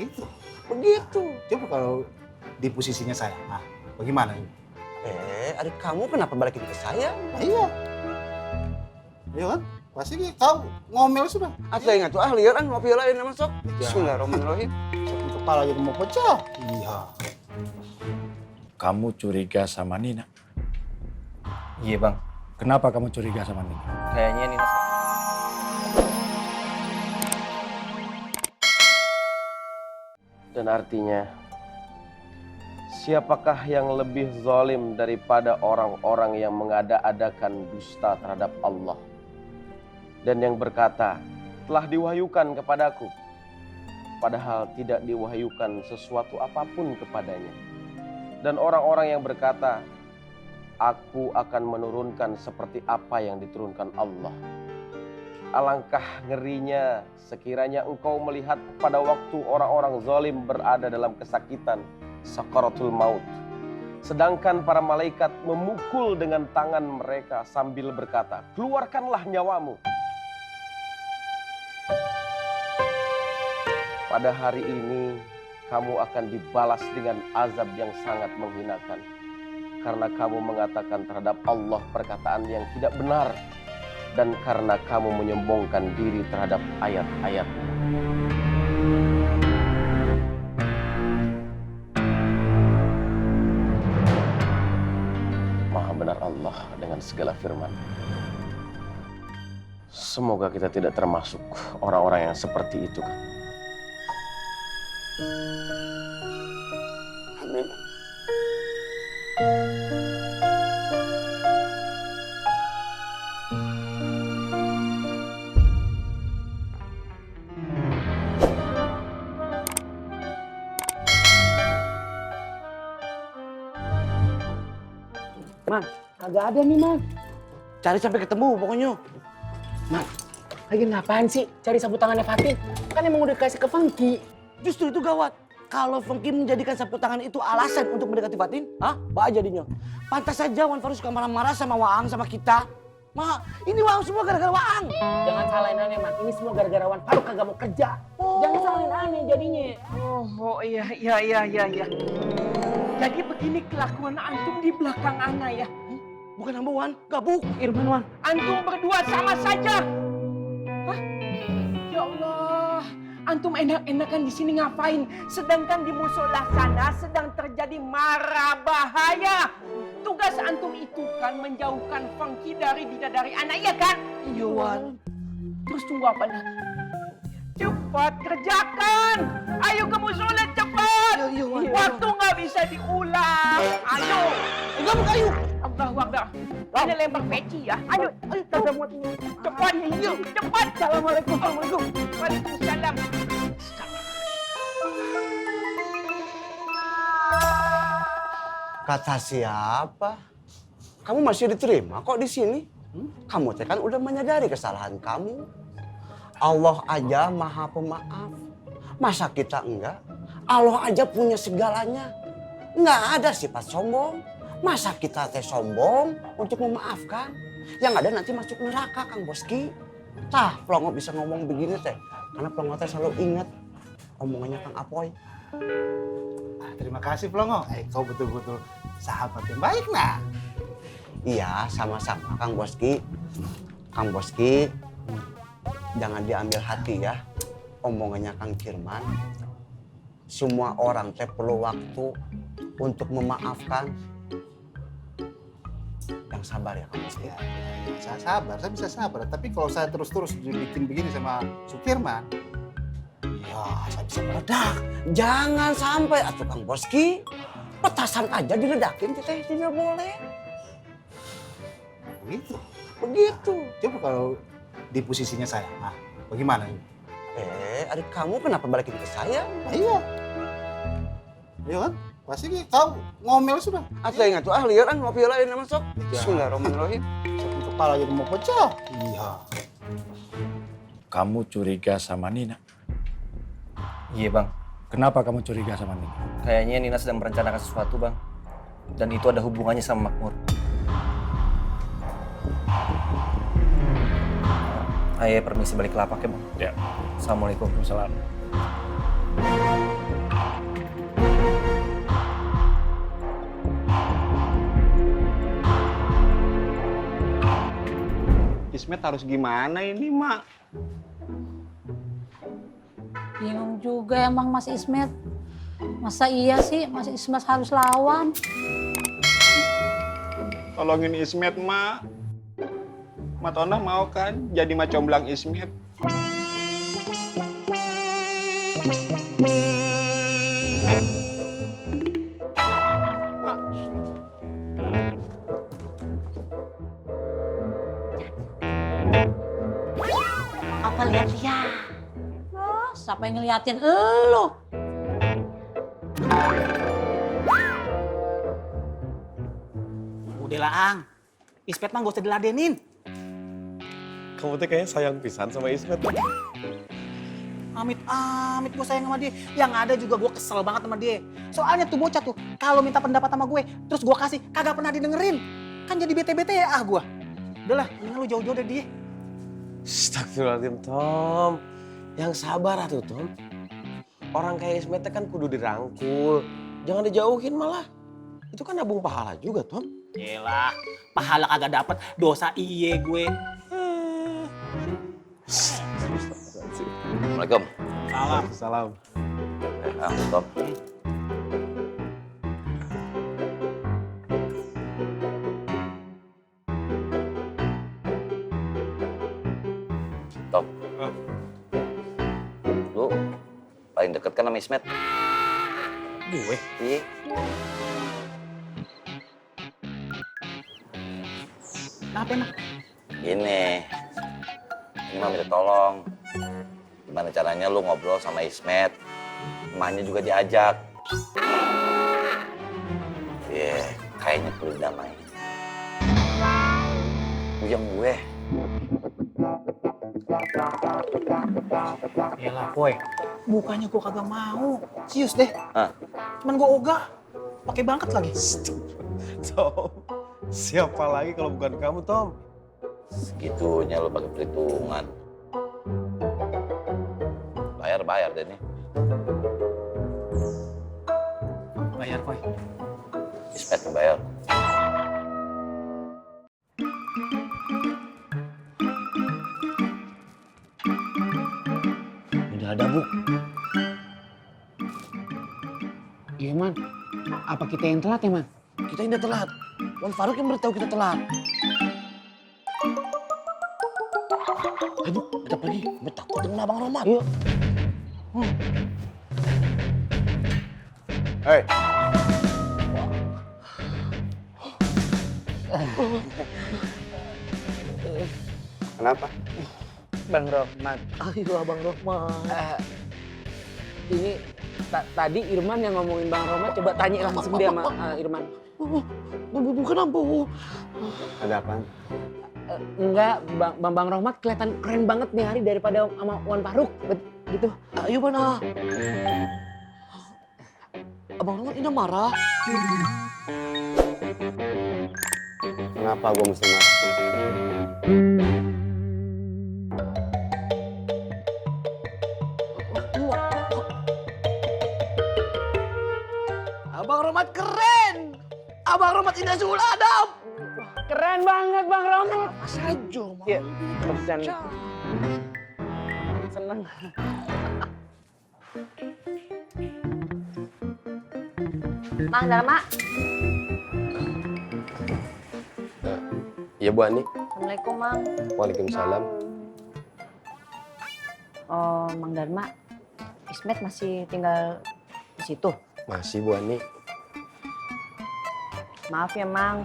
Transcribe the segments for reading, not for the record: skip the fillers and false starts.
Begitu. Begitu. Coba kalau di posisinya saya, nah bagaimana? Adik kamu kenapa balikin ke saya? Iya. Iya kan? Pasti kau ngomel sudah. Atau ingat tuh lihat kan ngopi lain nama sok. Iya. Bismillahirrahmanirrahim. Sakit kepala jadi mau pecah. Iya. Kamu curiga sama Nina? Iya bang, Kenapa kamu curiga sama Nina? kayaknya Nina. Dan artinya, siapakah yang lebih zalim daripada orang-orang yang mengada-adakan dusta terhadap Allah dan yang berkata, telah diwahyukan kepadaku, padahal tidak diwahyukan sesuatu apapun kepadanya. Dan orang-orang yang berkata, aku akan menurunkan seperti apa yang diturunkan Allah. Alangkah ngerinya sekiranya engkau melihat pada waktu orang-orang zalim berada dalam kesakitan sakaratul maut. Sedangkan para malaikat memukul dengan tangan mereka sambil berkata, keluarkanlah nyawamu. Pada hari ini kamu akan dibalas dengan azab yang sangat menghinakan. Karena kamu mengatakan terhadap Allah perkataan yang tidak benar. Dan karena kamu menyombongkan diri terhadap ayat-ayat-Nya. Maha benar Allah dengan segala firman. Semoga kita tidak termasuk orang-orang yang seperti itu. Amin. Man, kagak ada nih, Man. Cari sampai ketemu pokoknya. Man, lagi ngapain sih cari sapu tangannya Fatin? Kan emang udah kasih ke Funky. Justru itu gawat. Kalau Funky menjadikan sapu tangan itu alasan untuk mendekati Fatin, bah jadinya. Pantas saja Wan Farus suka marah-marah sama Waang, sama kita. Ma, ini Waang semua gara-gara Waang. Jangan salahin aneh, Man. Ini semua gara-gara Wan Faruk kagak mau kerja. Jangan salahin aneh jadinya. Oh iya. Jadi begini kelakuan antum di belakang Ana ya. Bukan hamba Wan, gabuk. Irman, Wan. Antum berdua sama saja. Hah? Ya Allah, antum enak-enakan di sini ngapain? Sedangkan di musola sana sedang terjadi mara bahaya. Tugas antum itu kan menjauhkan Funky dari bidadari Ana, iya kan? Iya Wan. Terus tunggu apa lagi? Cepat kerjakan. Ayo ke musola cepat. Iya, Wan. Waktu nggak bisa diulang. Ayo. Gabuk kayu. Allahu Akbar. Ini lempar peci ya. Ayo, kita buat ini. Cepat, yuk, cepat. Assalamualaikum. Waalaikumsalam. Kata siapa? Kamu masih diterima kok di sini? Kamu teh kan udah menyadari kesalahan kamu. Allah aja Maha Pemaaf. Masa kita enggak? Allah aja punya segalanya. Enggak ada sifat sombong. Masa kita teh sombong untuk memaafkan? Yang ada nanti masuk neraka, Kang Boski. Tah, Plongo bisa ngomong begini teh. Karena Plongo teh selalu ingat omongannya Kang Apoy. Terima kasih Plongo. Kau betul-betul sahabat yang baik nah. Iya, sama-sama Kang Boski. Kang Boski, jangan diambil hati ya omongannya Kang Firman. Semua orang teh perlu waktu untuk memaafkan. Yang sabar ya Kang Boski. Ya, saya sabar, saya bisa sabar. Tapi kalau saya terus-terus dibikin begini sama Sukirman, ya saya bisa meledak. Jangan sampai atuh Kang Boski. Petasan aja diledakin teh tidak boleh. Begitu. Begitu. Coba kalau di posisinya saya, nah bagaimana? Adik kamu kenapa balikin ke saya? Iya. Iya kan? Pasti kau ngomel sudah. Atau ingat tuh lihat kan ngopi lain nama sok. Iya. Bismillahirrahmanirrahim. Sakit kepala jadi mau pecah. Iya. Kamu curiga sama Nina? Iya bang, Kenapa kamu curiga sama Nina? kayaknya Nina sedang merencanakan sesuatu bang. Dan itu ada hubungannya sama Makmur. Ayo permisi balik ke lapak ya bang. Ya. Assalamualaikum. Waalaikumsalam. Ismet harus gimana ini, Mak? Bingung juga emang Mas Ismet. Masa iya sih Mas Ismet harus lawan? Tolongin Ismet, Mak. Mak Tona mau kan jadi mak comblang Ismet? Apa lihat-lihat? Oh, siapa yang ngeliatin elu? Udah lah, Ang. Ismet mah gak usah diladenin. Kamu tuh kayaknya sayang pisan sama Ismet. Amit-amit gue sayang sama dia. Yang ada juga gue kesel banget sama dia. Soalnya tuh bocah tuh, kalau minta pendapat sama gue, terus gue kasih, kagak pernah didengerin. Kan jadi bete-bete ya gue. Udahlah, mendingan lu jauh-jauh dari dia. Astagfirullahaladzim, Tom. Yang sabar atuh, Tom. Orang kayak Ismet kan kudu dirangkul. Jangan dijauhin malah. Itu kan nabung pahala juga, Tom. Yelah, pahala kagak dapet, dosa iye gue. Assalamualaikum. Salam. Salam. Stop. Stop. Lu paling deket kan sama Ismet? Gue? Iya. Kenapa emang? Gini, ini mah minta tolong. Gimana caranya lu ngobrol sama Ismet, emaknya juga diajak. Iya, kayaknya perlu damai. Uyang gue. Yalah, Boy. Bukannya gue kagak mau. Serius deh. Hah? Cuman gue ogah. Pakai banget lagi. Tom, siapa lagi kalau bukan kamu, Tom? Segitunya lu pakai perhitungan. Bayar deh nih. Bayar, Boy. Ismet yang bayar. Udah ada, Bu. Iya, Man. Apa kita yang telat ya, Man? Kita ini telat. Wan Faruk yang beritahu kita telat. Ayo, kita pergi. Gue takut dengan Abang Romat. Yuk. Hei, Kenapa? Bang Rohmat. Ayo, Abang Romat. Ini tadi Irman yang ngomongin Bang Rohmat. Coba tanya langsung dia sama Irman. Bukan ampuh. Ada apa? Enggak, Bang Rohmat kelihatan keren banget nih hari daripada sama Wan Faruk. Gitu. Ayo mana? Abang Romat ini marah. Kenapa gue mesti marah? Abang Romat keren! Abang Romat ini Sul Adam! Keren banget Bang Rohmat. Saja, Mang. Iya, bercanda. Seneng. Mang Dharma. iya Bu Ani. Assalamualaikum, Mang. Waalaikumsalam. Oh, Mang Dharma. Ismet masih tinggal di situ? Masih Bu Ani. Maaf ya, Mang.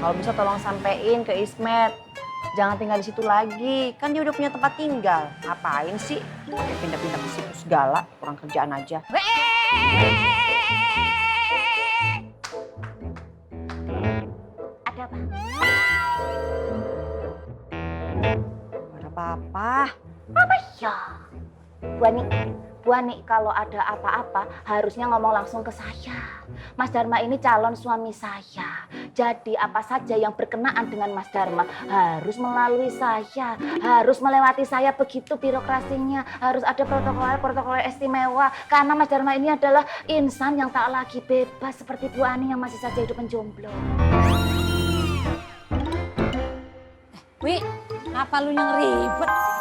Kalau bisa tolong sampein ke Ismet. Jangan tinggal di situ lagi. Kan dia udah punya tempat tinggal. Ngapain sih? Pakai pindah-pindah ke situ segala. Kurang kerjaan aja. Ada apa? Ada apa-apa. Apa ya? Bu Ani, kalau ada apa-apa harusnya ngomong langsung ke saya. Mas Dharma ini calon suami saya. Jadi apa saja yang berkenaan dengan Mas Dharma harus melalui saya. Harus melewati saya, begitu birokrasinya. Harus ada protokol istimewa. Karena Mas Dharma ini adalah insan yang tak lagi bebas seperti Bu Ani yang masih saja hidup menjomblo. Wi, Apa lu yang ribet?